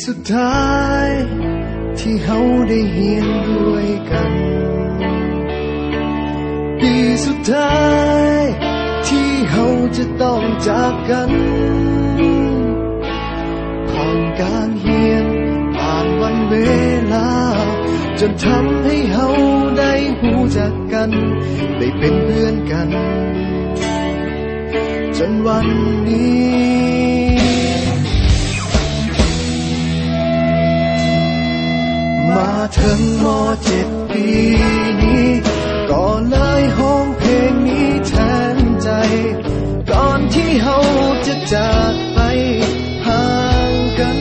สุดท้ายที่เฮาได้เฮียนด้วยกันปีสุดท้ายที่เฮาจะต้องจากกันผ่านการเฮียนผ่านวันเวลาจนทำให้เฮาได้รู้จักกันได้เป็นเพื่อนกันจนวันนี้มาถึงม.7 ปีนี้ก็เลยห้องเพลงนี้แทนใจก่อนที่เฮาจะจากไปห่างกัน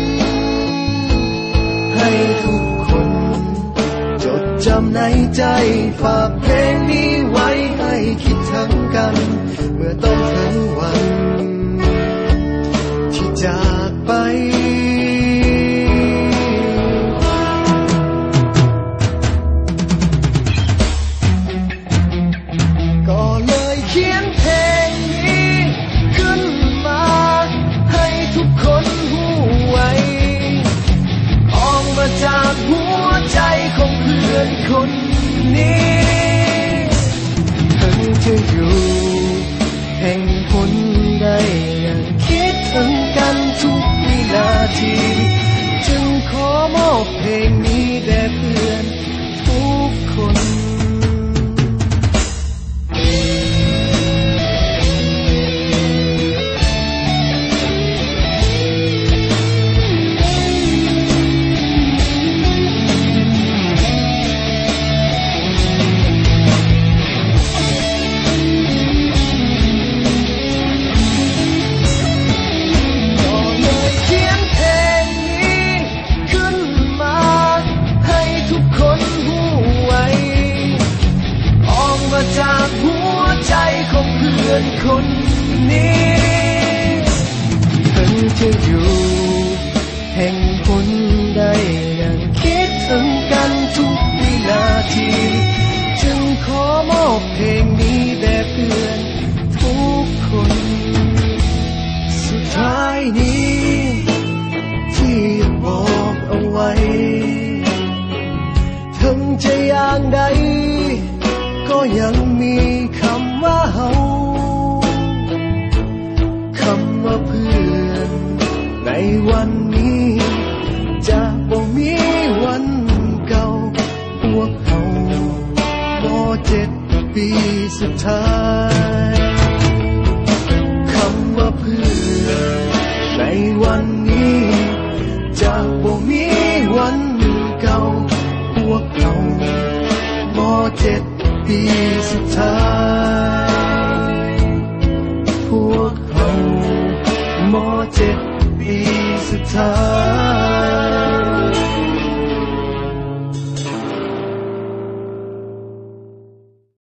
ให้ทุกคนจดจำในใจฝากเพลงนี้ไว้ให้คิดถึงกันเมื่อต้องถึงวันที่จากไปก็เลยเขียนเพลงนี้ขึ้นมาให้ทุกคนรู้ไว้ออกมาจากหัวใจของเพื่อนคนนี้ถึงจะอยู่แห่งหนใดยังคิดถึงกันทุกวินาทีจึงขอมอบเพลงนี้แด่เพื่อนทุกคนจากหัวใจของเพื่อนคนนี้ถึงจะอยู่แห่งหนใดยังคิดถึงกันทุกวินาทีจึงขอมอบเพลงนี้แด่เพื่อนทุกคนสุดท้ายนี้ที่บอกเอาไว้ถึงจะอย่างใดก็ยังมีคำว่าเฮาคำว่าเพื่อนในวันนี้จะบ่มีวันเก่าพวกเฮาม.7 ปีสุดท้ายคำว่าเพื่อนในวันนี้จะบ่มีวันเก่าพวกเฮาม.7 ปีสุดท้ายพวกเขาม.7 ปีสุดท้าย